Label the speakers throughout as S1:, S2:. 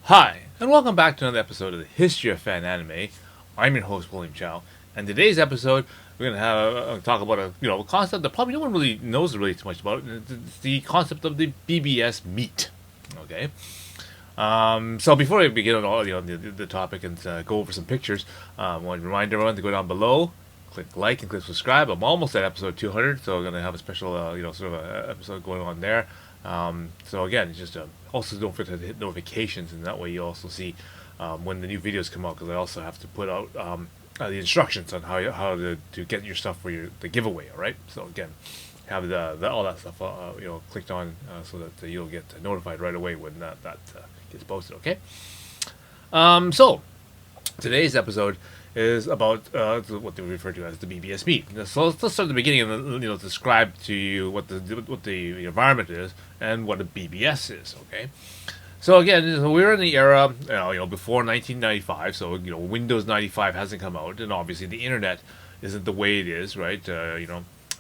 S1: Hi, and welcome back to another episode of the History of Fan Anime. I'm your host, William Chow, and today's episode we're gonna have talk about a concept that probably no one really knows really too much about. It's the concept of the BBS Meet. Okay, so before we begin on all the topic and go over some pictures, I want to remind everyone to go down below, click like and click subscribe. I'm almost at episode 200, so we're gonna have a special sort of a episode going on there. So again, just also don't forget to hit notifications, and that way you also see when the new videos come out. Because I also have to put out the instructions on how to get your stuff for the giveaway. All right. So again, have all that stuff clicked on so that you'll get notified right away when that gets posted. Okay. So today's episode is about what they refer to as the BBS Meet. So let's start at the beginning and describe to you what the environment is and what a BBS is. Okay, so again, we're in the era before 1995. So Windows 95 hasn't come out, and obviously the internet isn't the way it is, right?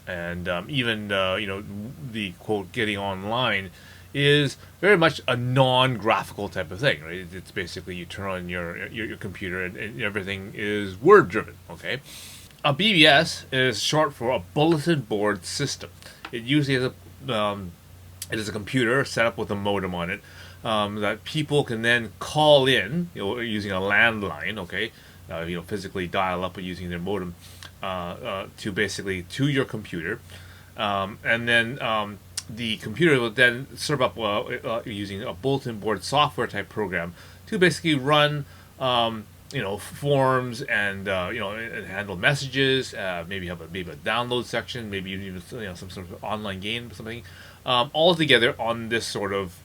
S1: And even the quote getting online is very much a non-graphical type of thing, right? It's basically you turn on your computer and everything is word driven. Okay, a BBS is short for a bulletin board system. It usually is a computer set up with a modem on it that people can then call in using a landline. Okay, physically dial up using their modem to your computer, and then the computer will then serve up using a bulletin board software type program to basically run forms and and handle messages. Maybe have a download section, maybe even some sort of online game or something, all together on this sort of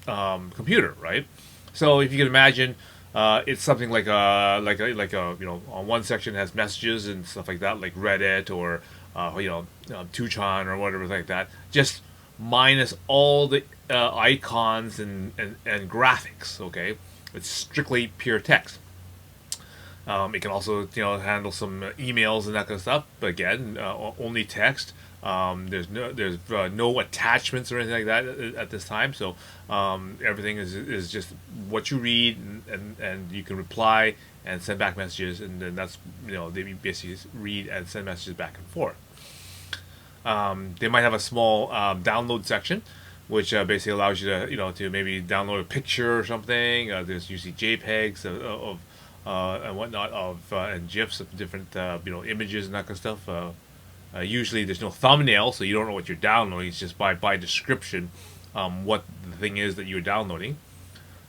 S1: computer, right? So if you can imagine, it's something like on one section has messages and stuff like that, like Reddit or 2chan or whatever like that. Just minus all the icons and graphics. Okay, it's strictly pure text. It can also handle some emails and that kind of stuff, but again, only text. There's no attachments or anything like that at this time, so everything is just what you read, and you can reply and send back messages, and then that's they basically read and send messages back and forth. They might have a small download section, which basically allows you to maybe download a picture or something. There's usually JPEGs of and whatnot and GIFs of different images and that kind of stuff. Usually there's no thumbnail, so you don't know what you're downloading. It's just by description what the thing is that you're downloading.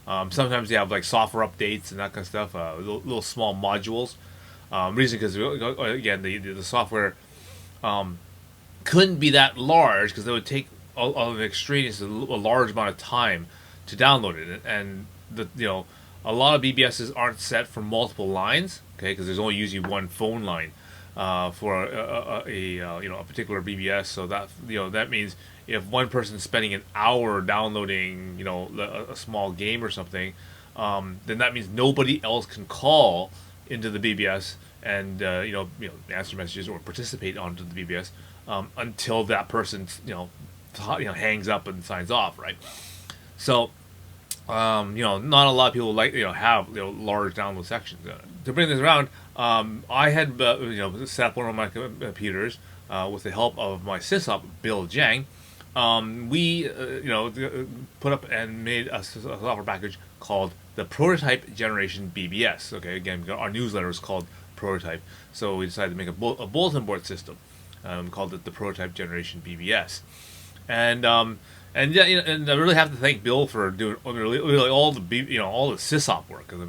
S1: Sometimes they have like software updates and that kind of stuff. Little small modules. Reason because again the software couldn't be that large because it would take a large amount of time to download it, and a lot of BBSs aren't set for multiple lines, okay, because there's only usually one phone line for a particular BBS. So that means if one person's spending an hour downloading a small game or something, then that means nobody else can call into the BBS and answer messages or participate onto the BBS until that person hangs up and signs off, right? So not a lot of people have large download sections. To bring this around, I had set up one of my computers with the help of my sysop Bill Jang. We put up and made a software package called the Prototype Generation BBS. Okay, again, our newsletter is called Prototype, so we decided to make a bulletin board system. Called it the Prototype Generation BBS, and I really have to thank Bill for doing really all the all the sysop work. Because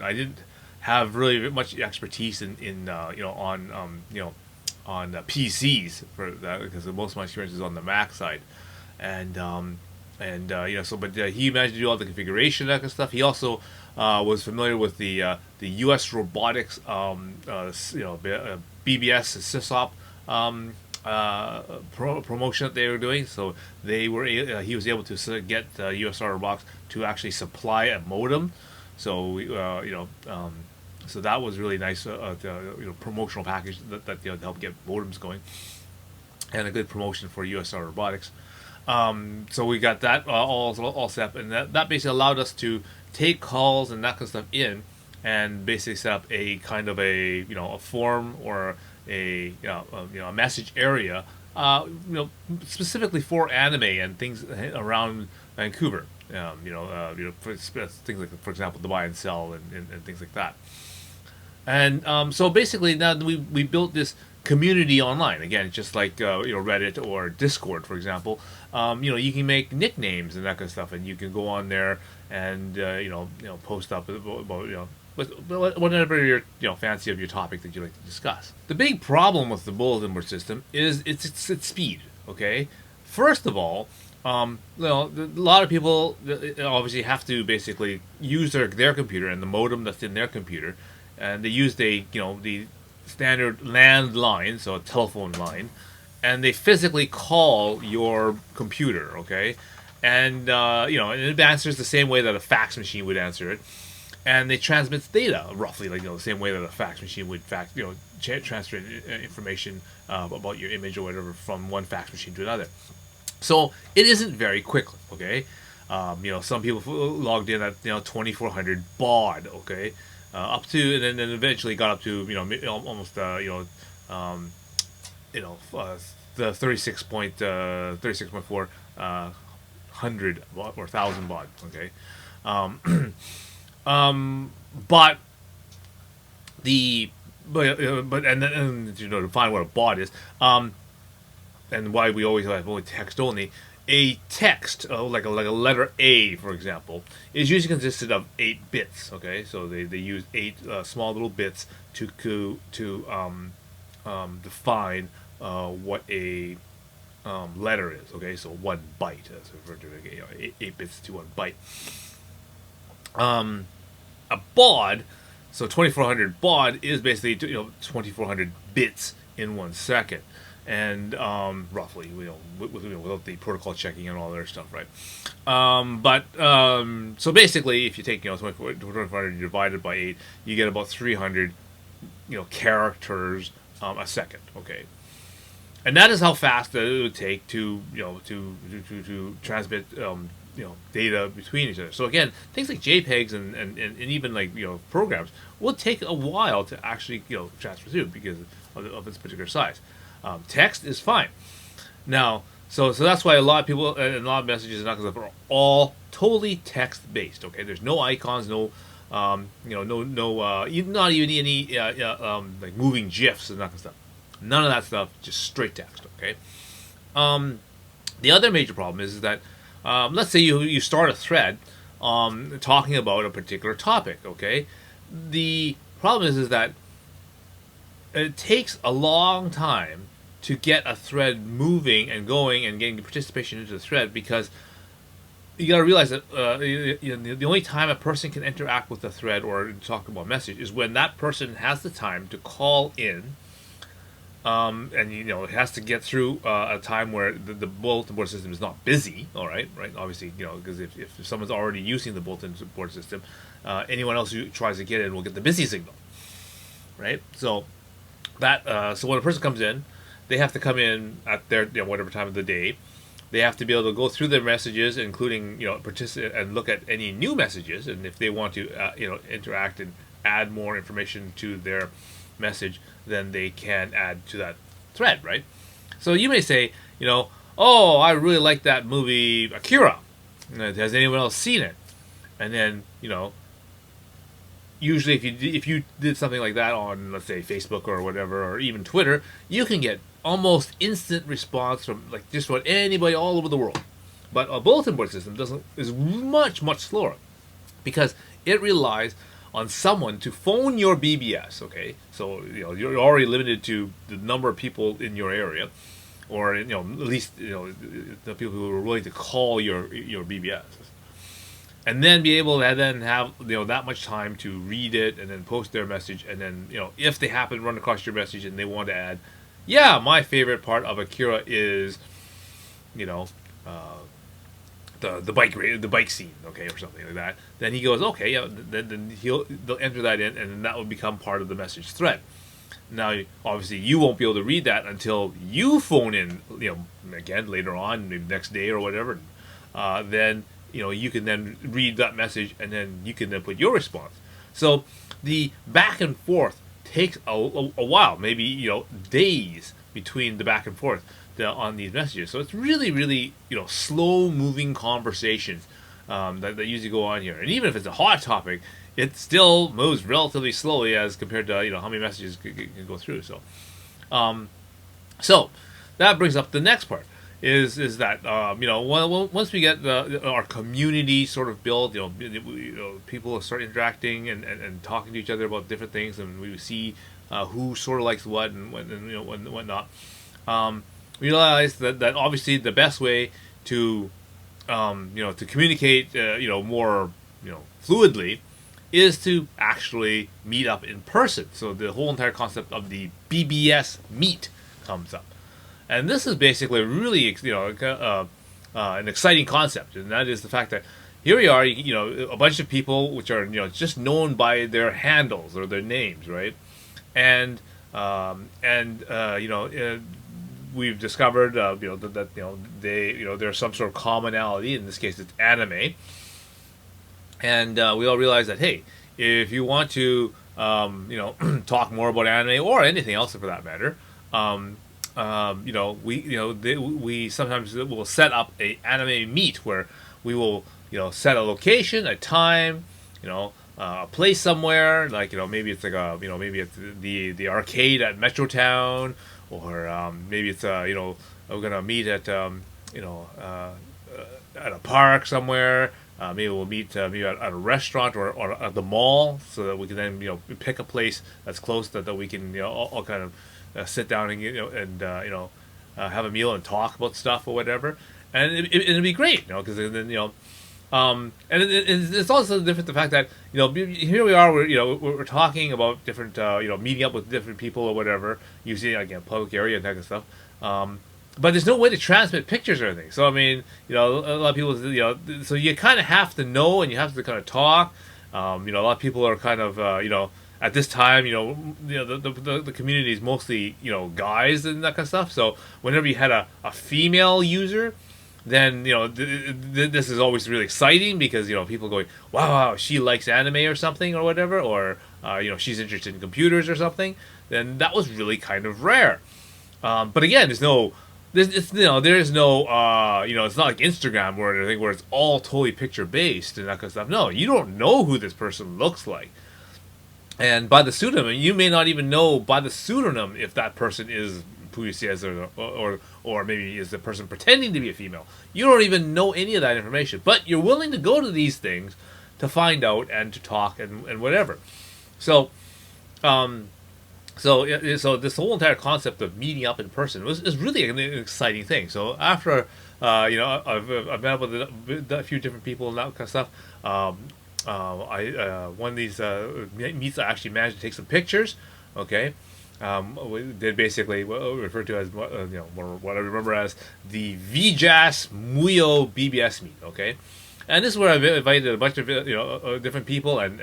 S1: I didn't have really much expertise in on PCs for that, because most of my experience is on the Mac side, but he managed to do all the configuration and that kind of stuff. He also was familiar with the U.S. robotics BBS sysop promotion that they were doing. So he was able to get USR Robotics to actually supply a modem. So so that was really nice. Promotional package that helped get modems going, and a good promotion for USR Robotics. So we got that all set up, and that basically allowed us to take calls and that kind of stuff in, and basically set up a kind of a a form or a message area, specifically for anime and things around Vancouver. For things like, for example, the buy and sell and things like that. And so basically now we built this community online again, just like Reddit or Discord, for example. You can make nicknames and that kind of stuff, and you can go on there and post up about whatever your fancy of your topic that you like to discuss. The big problem with the bulletin board system is its speed. Okay, first of all, a lot of people obviously have to basically use their computer and the modem that's in their computer, and they use the standard landline, so a telephone line, and they physically call your computer, okay, and and it answers the same way that a fax machine would answer it, and they transmit data roughly like the same way that a fax machine would transfer information about your image or whatever from one fax machine to another. So it isn't very quickly, okay. Some people logged in at 2400 baud, okay, up to, and then eventually got up to almost the 36.4 hundred baud or 1000 baud, okay. But to find what a baud is, and why we always have only text only. A text, like a letter A, for example, is usually consisted of 8 bits. Okay, so they use 8 small little bits to define what a letter is. Okay, so 1 byte, as referred to, 8 bits to 1 byte. A baud, so 2400 baud is basically 2400 bits in 1 second. And roughly, without the protocol checking and all their stuff, right? So basically, if you take 2400 divided by 8, you get about 300 characters a second. Okay, and that is how fast it would take to transmit data between each other. So again, things like JPEGs and even like programs will take a while to actually transfer through because of its particular size. Text is fine. Now, so that's why a lot of people and a lot of messages and stuff are all totally text based. Okay, there's no icons, no, not even any like moving GIFs and that kind of stuff. None of that stuff, just straight text. Okay. The other major problem is that let's say you start a thread talking about a particular topic. Okay, the problem is that it takes a long time to get a thread moving and going and getting participation into the thread, because you got to realize that the only time a person can interact with the thread or talk about a message is when that person has the time to call in, and it has to get through a time where the bulletin board system is not busy. All right, obviously, because if someone's already using the bulletin board system, anyone else who tries to get in will get the busy signal, right? So so when a person comes in, they have to come in at their whatever time of the day. They have to be able to go through their messages, including participate and look at any new messages, and if they want to interact and add more information to their message, then they can add to that thread, right? So you may say, oh, I really like that movie Akira. Has anyone else seen it? And then usually if you did something like that on, let's say, Facebook or whatever, or even Twitter, you can get almost instant response from like just about anybody all over the world. But a bulletin board system is much slower, because it relies on someone to phone your BBS. Okay, so you're already limited to the number of people in your area, or at least the people who are willing to call your BBS. And then be able to then have that much time to read it and then post their message, and then if they happen to run across your message and they want to add, my favorite part of Akira is the bike scene, okay, or something like that. Then he goes, okay, then they'll enter that in, and that will become part of the message thread. Now, obviously, you won't be able to read that until you phone in, again later on, maybe next day or whatever. Then you can then read that message, and then you can then put your response. So the back and forth takes a while, maybe days between the back and forth on these messages. So it's really, really slow moving conversations that usually go on here. And even if it's a hot topic, it still moves relatively slowly as compared to how many messages can go through. So that brings up the next part. Is that once we get our community sort of built, people start interacting and talking to each other about different things, and we see who sort of likes what and whatnot. We realize that obviously the best way to to communicate more fluidly is to actually meet up in person. So the whole entire concept of the BBS Meet comes up. And this is basically really, an exciting concept, and that is the fact that here we are, a bunch of people which are, just known by their handles or their names, right? And we've discovered, there's some sort of commonality. In this case, it's anime, and we all realize that, hey, if you want to, talk more about anime or anything else for that matter. We sometimes will set up a anime meet where we will, set a location, a time, a place somewhere, like, maybe it's like maybe it's the arcade at Metrotown, or maybe it's we're gonna meet at at a park somewhere. Maybe we'll meet maybe at a restaurant or at the mall, so that we can then pick a place that's close that we can all kind of sit down and have a meal and talk about stuff or whatever, and it'd be great, because then and it's also different, the fact that here we are, we're talking about different meeting up with different people or whatever, usually again public area and that kind of stuff, but there's no way to transmit pictures or anything. So I mean, a lot of people, so you kind of have to know, and you have to kind of talk. A lot of people are kind of at this time, the community is mostly, guys and that kind of stuff. So whenever you had a female user, then, this is always really exciting, because, people going, wow, she likes anime or something or whatever, or, she's interested in computers or something. Then that was really kind of rare. But again, it's no, it's not like Instagram where it's all totally picture based and that kind of stuff. No, you don't know who this person looks like. And by the pseudonym, you may not even know by the pseudonym if that person is Puisias or maybe is the person pretending to be a female. You don't even know any of that information, but you're willing to go to these things to find out and to talk and whatever. So this whole entire concept of meeting up in person is really an exciting thing. So after I've met up with a few different people and that kind of stuff. One of these meets, I actually managed to take some pictures. Okay, we did basically what we refer to as what I remember as the VJAS Muyo BBS Meet. Okay, and this is where I've invited a bunch of different people and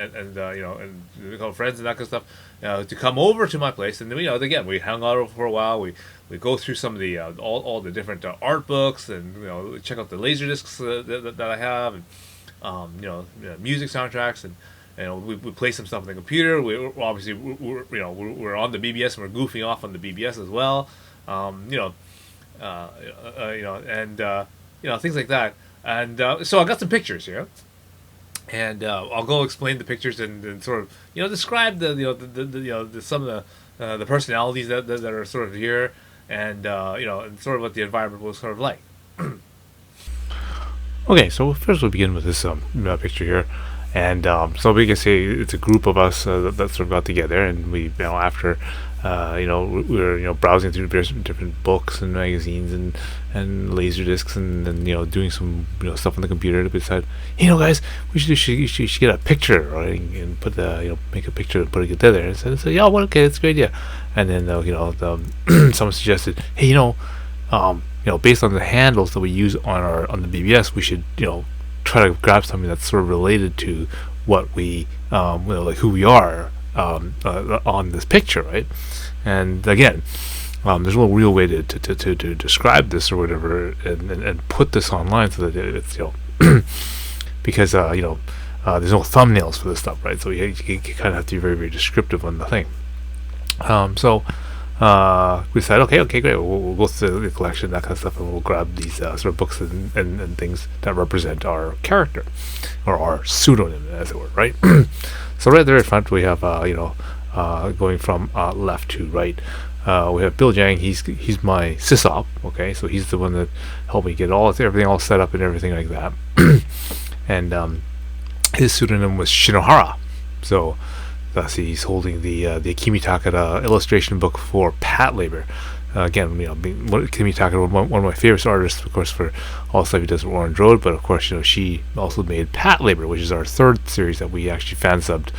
S1: friends and that kind of stuff to come over to my place, and then again we hung out for a while. We go through some of the all the different art books, and check out the laser discs that I have, and music soundtracks, and we play some stuff on the computer. We're obviously we're on the BBS, and we're goofing off on the BBS as well, things like that. And so I got some pictures here, and I'll go explain the pictures and sort of describe the some of the personalities that are sort of here, and and sort of what the environment was sort of like. Okay, so first we'll begin with this picture here, and so we can say it's a group of us that sort of got together, and we after we were browsing through different books and magazines and laser discs, and then doing some stuff on the computer to decide, guys, we should get a picture, right, and put the make a picture and put it together. And so yeah, well, okay, that's a good idea. And then someone suggested, hey, based on the handles that we use on the BBS, we should try to grab something that's sort of related to what we like who we are, on this picture, right? And again, there's no real way to describe this or whatever, and put this online so that it's because there's no thumbnails for this stuff, right? So you kind of have to be very, very descriptive on the thing. So we decided, okay, great. We'll go through the collection, that kind of stuff, and we'll grab these sort of books and things that represent our character or our pseudonym, as it were, right? So right there in front, we have going from left to right. We have Bill Jang. He's my sysop. Okay, so he's the one that helped me get everything all set up and everything like that. And his pseudonym was Shinohara. So thus he's holding the Akimi Takada illustration book for Patlabor. Again, Akimi Takada, one of my favorite artists, of course, for all the stuff he does with Orange Road. But of course, she also made Patlabor, which is our third series that we actually fan subbed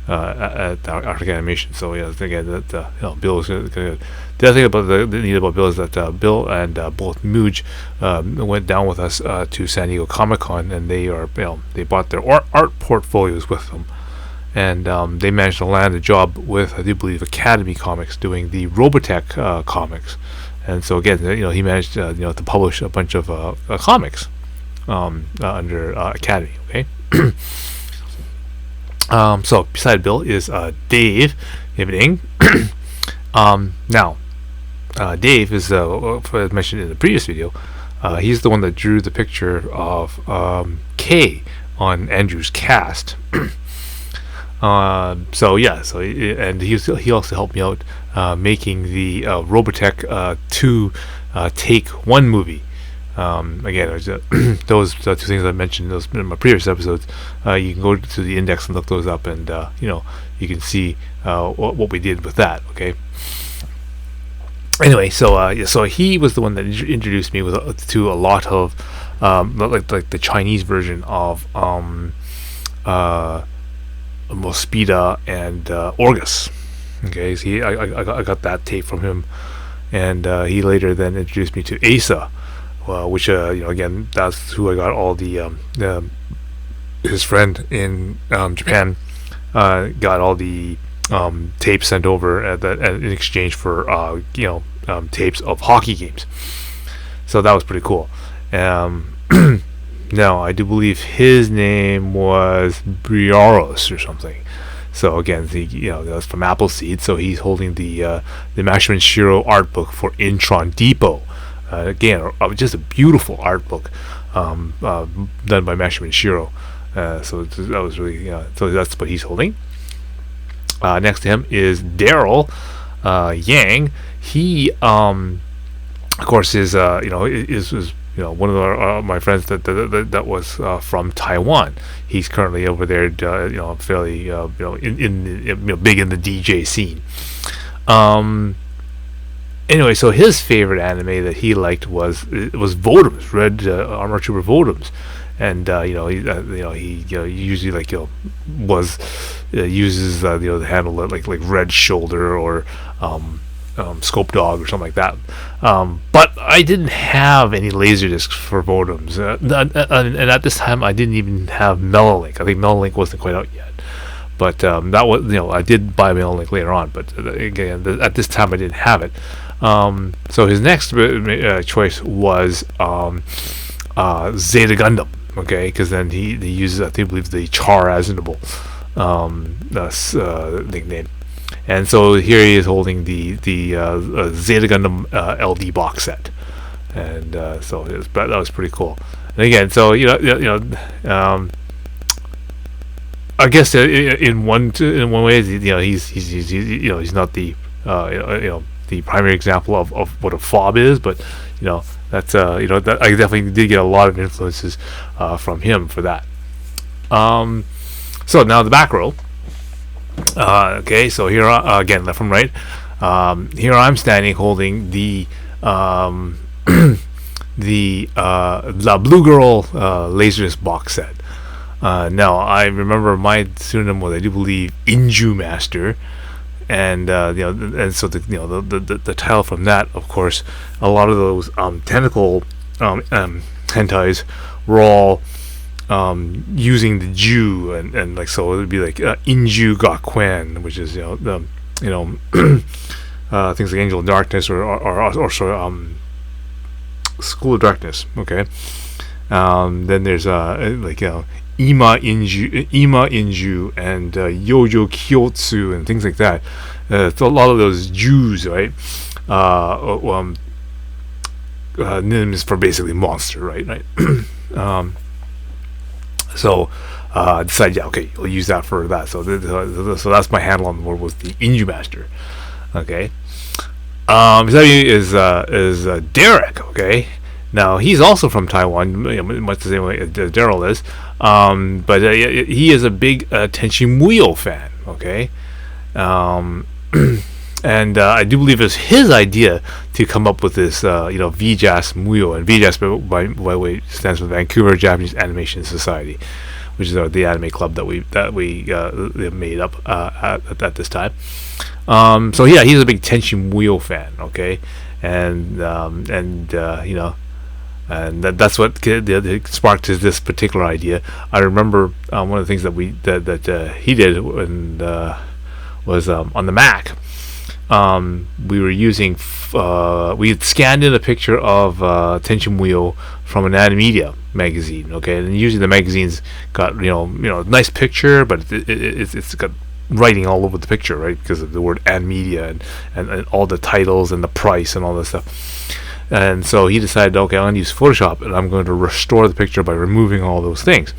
S1: at Arctic Animation. So again, that Bill was going to. The other thing about the neat about Bill is that Bill and both Muj went down with us to San Diego Comic-Con, and they bought their art portfolios with them, and they managed to land a job with, I do believe, Academy Comics doing the Robotech comics. And so again, he managed to publish a bunch of comics under Academy. Okay. So beside Bill is Dave Ing. Now, Dave is, as mentioned in the previous video, he's the one that drew the picture of Kay on Andrew's cast. He also helped me out making the Robotech 2 Take 1 movie. Again, those two things I mentioned in my previous episodes. You can go to the index and look those up, and you can see what we did with that. Okay. Anyway, so he was the one that introduced me to a lot of like the Chinese version of Mospida and Orgus. Okay, so I got that tape from him, and he later then introduced me to Asa. Which again, that's who I got all the his friend in Japan got all the tapes sent over in exchange for tapes of hockey games. So that was pretty cool. Now I do believe his name was Briaros or something. So again, that's from Appleseed. So he's holding the Masherman Shiro art book for Intron Depot. Again, just a beautiful art book done by Masherman Shiro. So that was really, so that's what he's holding. Next to him is Daryl Yang. He, of course, is one of my friends that was from Taiwan. He's currently over there, fairly, big in the DJ scene. Anyway, so his favorite anime that he liked was Votoms, Red Armor Trooper Votoms, and he usually uses the handle like Red Shoulder or Scope Dog or something like that. But I didn't have any Laserdiscs for Votoms, and at this time I didn't even have Melolink. I think Melolink wasn't quite out yet. But that was, I did buy Melolink later on. But again, at this time I didn't have it. So his next choice was Zeta Gundam, okay, because then he uses, I believe, the Char Aznable nickname, and so here he is holding the Zeta Gundam LD box set, and so that was pretty cool. And again, so I guess in one way, he's not the the primary example of what a fob is, but that's that I definitely did get a lot of influences from him for that. So now the back row. Okay, so here again, left from right. Here I'm standing holding the the La Blue Girl Laserdisc box set. Now I remember my pseudonym was, I do believe, Inju Master. And and so the title from that, of course, a lot of those tentacle hentais were all
S2: using the Ju, and like, so it would be like Inju Gakuen, which is things like Angel of Darkness or School of Darkness. Okay. Then there's Ima Inju and Yojo Kyotsu and things like that. It's a lot of those Jews, right? Names for basically monster, right? So I decided, yeah, okay, we'll use that for that. So that's my handle on the board, was the Inju Master. Okay. Is Derek. Okay. Now he's also from Taiwan, much the same way Daryl is. But he is a big Tenchi Muyo fan. Okay. And I do believe it's his idea to come up with this, VJAS Muyo, and VJAS by way stands for Vancouver Japanese Animation Society, which is the anime club that we made up at this time. So yeah, he's a big Tenchi Muyo fan. Okay, and that's what sparked this particular idea. I remember one of the things that he did when was on the Mac. We were using we had scanned in a picture of Tenchi Muyo from an Animedia magazine. Okay, and usually the magazine's got nice picture, but it's got writing all over the picture, right? Because of the word Animedia and all the titles and the price and all this stuff. And so he decided, okay, I'm going to use Photoshop, and I'm going to restore the picture by removing all those things.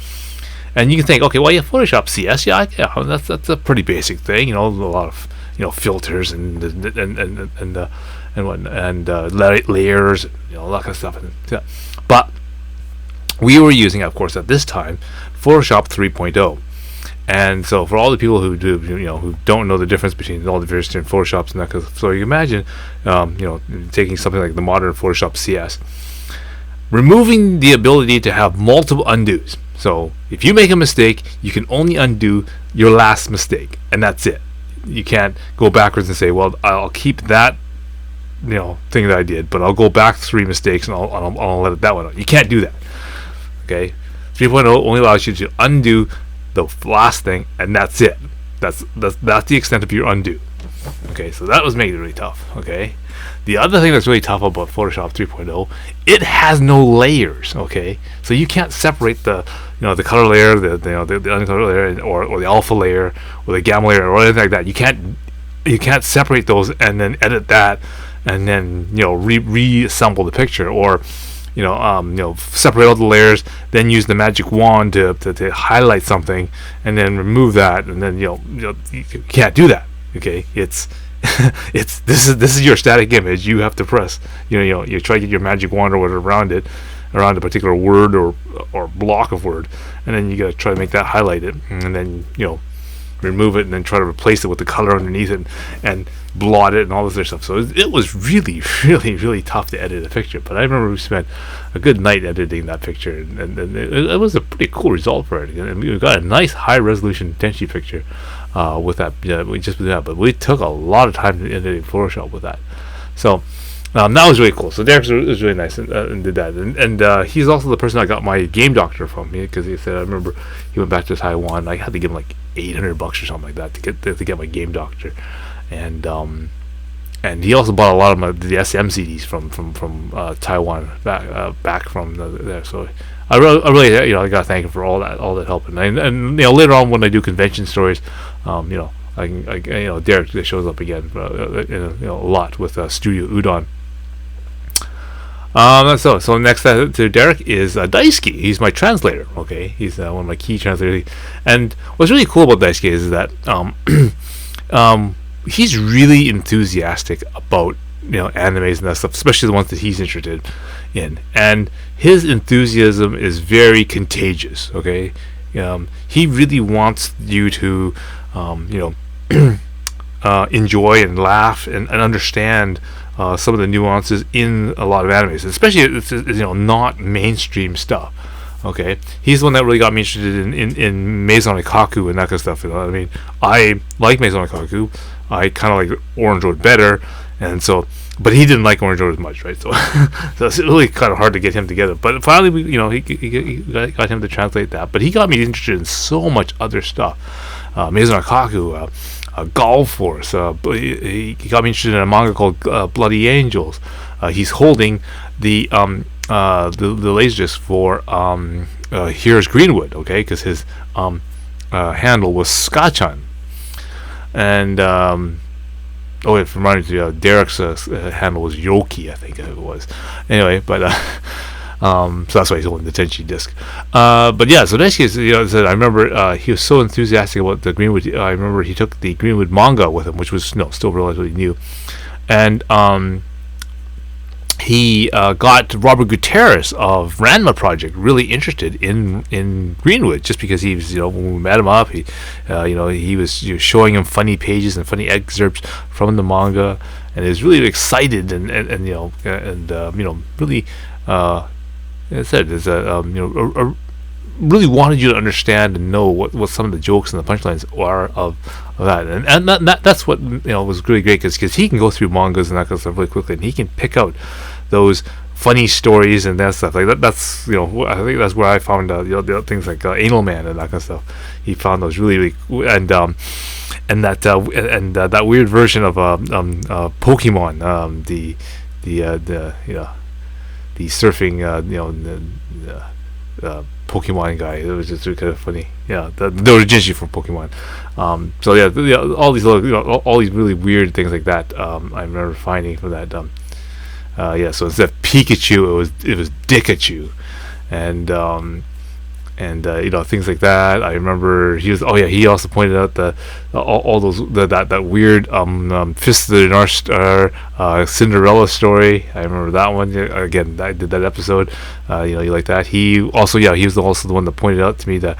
S2: And you can think, okay, well, yeah, Photoshop CS, yeah, that's a pretty basic thing, a lot of filters and layers, all that kind of stuff. But we were using, of course, at this time, Photoshop 3.0. And so for all the people who do, who don't know the difference between all the various different Photoshops and that, so you imagine, taking something like the modern Photoshop CS, removing the ability to have multiple undos. So if you make a mistake, you can only undo your last mistake, and that's it. You can't go backwards and say, well, I'll keep that, thing that I did, but I'll go back 3 mistakes and I'll let that one out. You can't do that. Okay, 3.0 only allows you to undo the last thing, and that's it. That's the extent of your undo. Okay, so that was making it really tough. Okay, the other thing that's really tough about Photoshop 3.0, it has no layers. Okay, so you can't separate the the color layer, the uncolored layer, or the alpha layer, or the gamma layer, or anything like that. You can't separate those and then edit that, and then reassemble the picture, or separate all the layers, then use the magic wand to highlight something, and then remove that, and then you can't do that. Okay, it's this is your static image. You have to press, you try to get your magic wand or whatever around a particular word or block of word, and then you gotta try to make that highlight it, and then remove it, and then try to replace it with the color underneath it, and blot it and all this other stuff. So it was really, really, really tough to edit a picture. But I remember we spent a good night editing that picture, and it was a pretty cool result for it. And we got a nice high resolution Tenchi picture with that. We just did that, but we took a lot of time to editing Photoshop with that. So that was really cool. So Derek was really nice and did that. And he's also the person I got my game doctor from, because he said, I remember he went back to Taiwan. I had to give him like $800 or something like that to get my game doctor. And he also bought a lot of the SM CDs from Taiwan back from there. So I really I gotta thank him for all that help. And later on when I do convention stories, Derek shows up again a lot with Studio Udon. So next to Derek is Daisuke. He's my translator. Okay, he's one of my key translators. And what's really cool about Daisuke is that he's really enthusiastic about animes and that stuff, especially the ones that he's interested in. And his enthusiasm is very contagious. Okay, he really wants you to enjoy and laugh and understand some of the nuances in a lot of animes, especially it's not mainstream stuff. Okay, he's the one that really got me interested in Maison Ikkaku and that kind of stuff. I mean, I like Maison Ikkaku. I kind of like Orange Road better, and so but he didn't like Orange Road as much, right? So, so it's really kind of hard to get him together. But finally, he got him to translate that. But he got me interested in so much other stuff. Mizunakaku, Golf Force. He got me interested in a manga called Bloody Angels. He's holding the laserdisc for Here's Greenwood, okay, because his handle was Scachan. And it reminded me, Derek's handle was Yoki, I think it was. Anyway, but so that's why he's holding the Tenchi disc. But yeah, so Daisuke, I remember he was so enthusiastic about the Greenwood. I remember he took the Greenwood manga with him, which was still relatively new, and he got Robert Gutierrez of Ranma Project really interested in Greenwood, just because he was, when we met him up, he was showing him funny pages and funny excerpts from the manga, and he was really excited and really. As I said, is really wanted you to understand and know what some of the jokes and the punchlines are of that, and that's what was really great, because he can go through mangas and that kind of stuff really quickly, and he can pick out those funny stories and that stuff like that. That's I think that's where I found the things like Anal Man and that kind of stuff. He found those really and that weird version of Pokemon, the surfing, Pokemon guy. It was just kind of funny. Yeah, the Origin from Pokemon. So yeah, all these little, all these really weird things like that. I remember finding from that. So instead of Pikachu, it was Dikachu, and things like that. I remember he also pointed out all those that weird Fist of the North Star Cinderella story. I remember that one. Again, I did that episode. You like that. He was also the one that pointed out to me the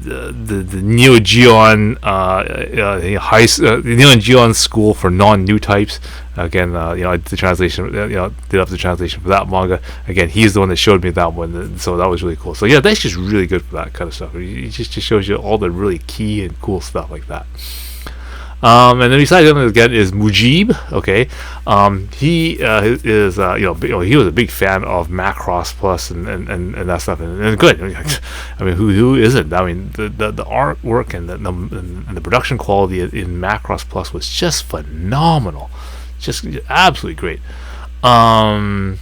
S2: Neo Geon Neo Geon school for non-new types. Again, I did the translation. Did up the translation for that manga. Again, he's the one that showed me that one, and so that was really cool. So yeah, that's just really good for that kind of stuff. It just shows you all the really key and cool stuff like that. And then beside him again is Mujib. Okay, he is he was a big fan of Macross Plus and that stuff, and good. I mean, who isn't? I mean, the artwork and the production quality in Macross Plus was just phenomenal, just absolutely great. So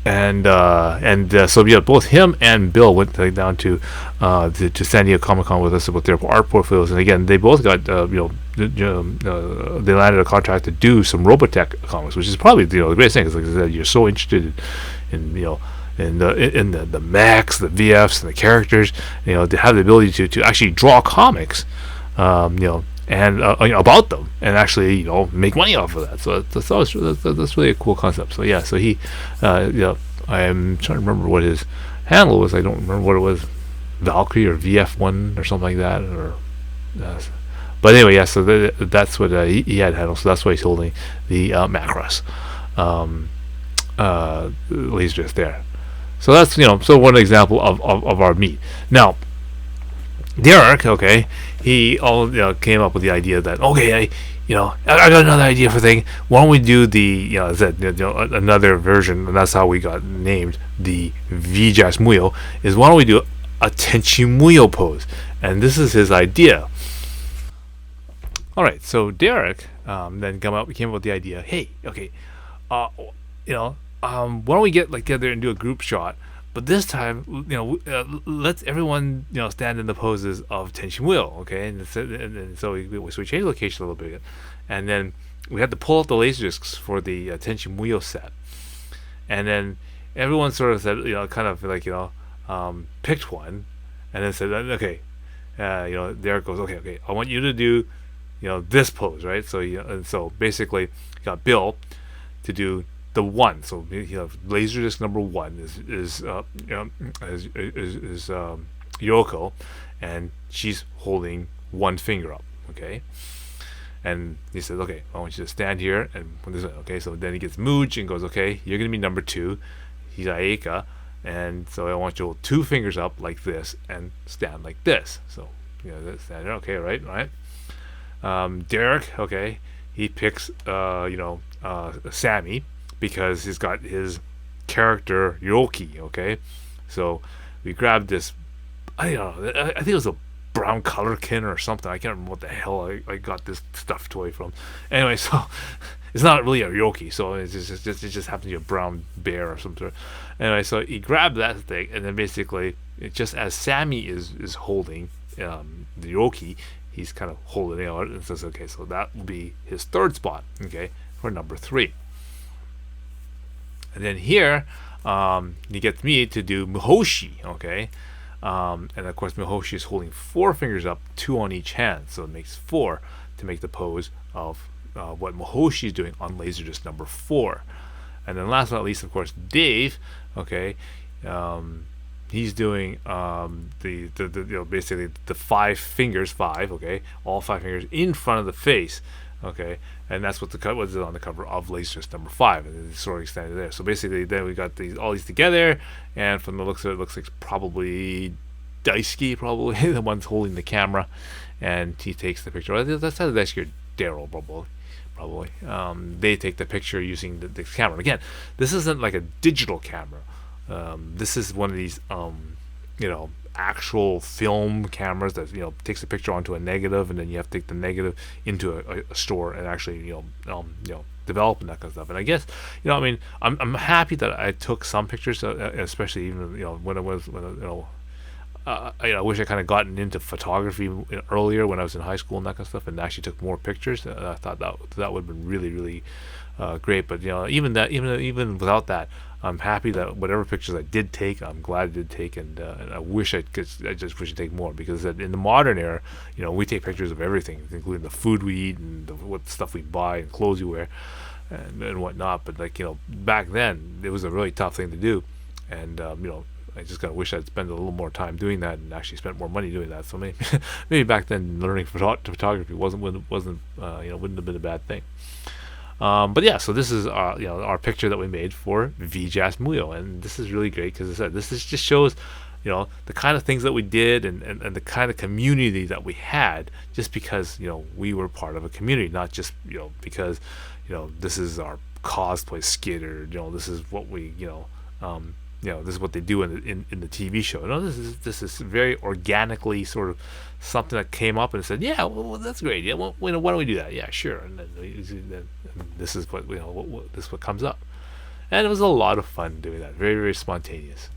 S2: yeah, both him and Bill went down to San Diego Comic-Con with us about their art portfolios, and again, they both got they landed a contract to do some Robotech comics, which is probably the greatest thing. Because like I said, you're so interested in the mechs, the VFs, and the characters, to have the ability to actually draw comics, and about them, and actually make money off of that. So that's really a cool concept. So yeah, so he I'm trying to remember what his handle was. I don't remember what it was, Valkyrie or VF1 or something like that, or but anyway, yeah, so that's what he had handled. So that's why he's holding the Macross laserdisc there. So that's so one example of our meet. Now Derek, okay, he came up with the idea that I got another idea for thing. Why don't we do the another version, and that's how we got named the VJAS Muyo. Is why don't we do a Tenchi Muyo pose? And this is his idea. All right, so Derek then came up with the idea. Hey, okay, why don't we get together and do a group shot? But this time, let's everyone stand in the poses of Tenchi Muyo, okay? And so we changed the location a little bit, and then we had to pull out the laserdiscs for the Tenchi Muyo set, and then everyone sort of said, picked one, and then said, okay, Derek goes, okay, I want you to do, this pose, right? So and so basically, got Bill to do the one. So laserdisc number one is Yoko, and she's holding one finger up, okay? And he says, okay, I want you to stand here, and okay, so then he gets Mooj and goes, okay, you're gonna be number two. He's Aika, and so I want you to hold two fingers up like this and stand like this. So stand there, okay, right. Derek, okay, he picks Sammy because he's got his character Yoki. Okay, so we grabbed this. I don't know. I think it was a brown colorkin or something. I can't remember what the hell I got this stuffed toy from. Anyway, so it's not really a Yoki, so it just happens to be a brown bear or something. Anyway, so he grabbed that thing, and then basically, just as Sammy is holding the Yoki, he's kind of holding it out and says, okay, so that will be his third spot, okay, for number 3. And then here, he gets me to do Mihoshi, okay. And of course, Mihoshi is holding 4 fingers up, 2 on each hand, so it makes 4 to make the pose of what Mihoshi is doing on Laserdisc number 4. And then last but not least, of course, Dave, okay, he's doing basically the 5 fingers, 5, okay, all 5 fingers in front of the face, okay, and that's what was on the cover of Laserdisc number 5, and it's sort of extended there. So basically, then we got all these together, and from the looks of it, looks like probably Daisuke, probably the one's holding the camera, and he takes the picture. That's how Daisuke or Daryl, probably. They take the picture using the camera. Again, this isn't like a digital camera. This is one of these, actual film cameras that takes a picture onto a negative, and then you have to take the negative into a store and actually develop and that kind of stuff. And I guess I'm happy that I took some pictures, especially even I wish I kind of gotten into photography earlier when I was in high school and that kind of stuff, and actually took more pictures. I thought that would have been really, really great. But even without that, I'm happy that whatever pictures I did take, I'm glad I did take, and I wish I just wish I'd take more, because in the modern era, we take pictures of everything, including the food we eat and what stuff we buy and clothes we wear and whatnot. But back then, it was a really tough thing to do, and I just kind of wish I'd spent a little more time doing that and actually spent more money doing that. So maybe back then learning photography wouldn't have been a bad thing. But yeah, so this is our picture that we made for VJAS Muyo, and this is really great because just shows the kind of things that we did and the kind of community that we had, just because we were part of a community, not just because this is our cosplay skit, or this is what we this is what they do in the TV show. This is very organically sort of something that came up and said, yeah, well that's great. Yeah, well, why don't we do that? Yeah, sure. And then this is what this is what comes up, and it was a lot of fun doing that. Very, very spontaneous.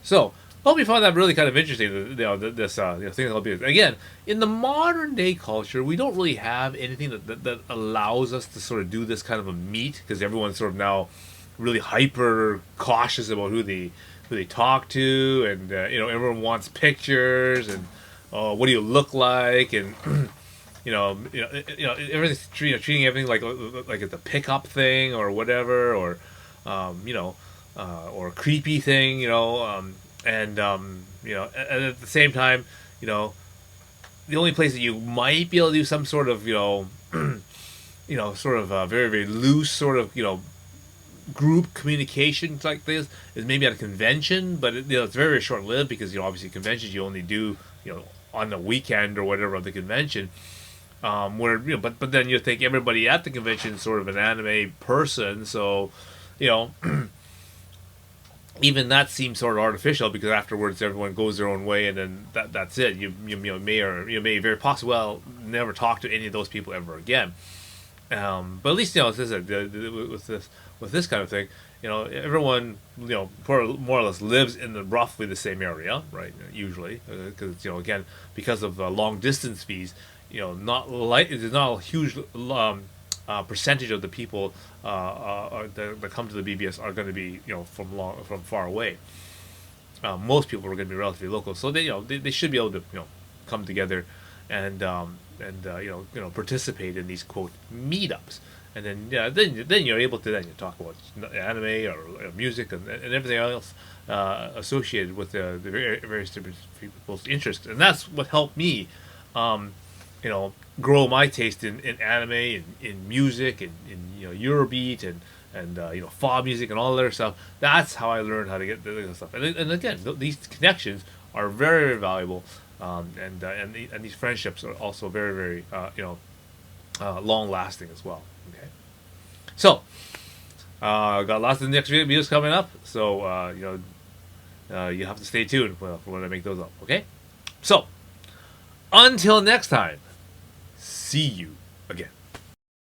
S1: So, hope you found that really kind of interesting. This thing that'll be, again, in the modern day culture, we don't really have anything that allows us to sort of do this kind of a meet, because everyone's sort of now really hyper cautious about who they talk to, and everyone wants pictures, and what do you look like, and everything's treating everything like it's a pickup thing or whatever, or or a creepy thing, and at the same time, the only place that you might be able to do some sort of sort of very, very loose sort of group communication like this is maybe at a convention, but it's very, very short lived, because obviously conventions you only do on the weekend or whatever of the convention, where but then you think everybody at the convention is sort of an anime person, so even that seems sort of artificial, because afterwards everyone goes their own way, and then that's it. You may very possibly never talk to any of those people ever again. But at least with this kind of thing, everyone more or less lives in roughly the same area, right? Usually, because again, because of long distance fees, there's not a huge percentage of the people that come to the BBS are going to be from far away. Most people are going to be relatively local, so they should be able to come together and participate in these quote meetups, and then you're able to talk about anime or music and everything else associated with the various different people's interests, and that's what helped me grow my taste in anime and in music and in Eurobeat and FA music and all that other stuff. That's how I learned how to get the stuff, and again, these connections are very, very valuable. And these friendships are also very, very long lasting as well. Okay, so got lots of next videos coming up, so you have to stay tuned for when I make those up. Okay, so until next time, see you.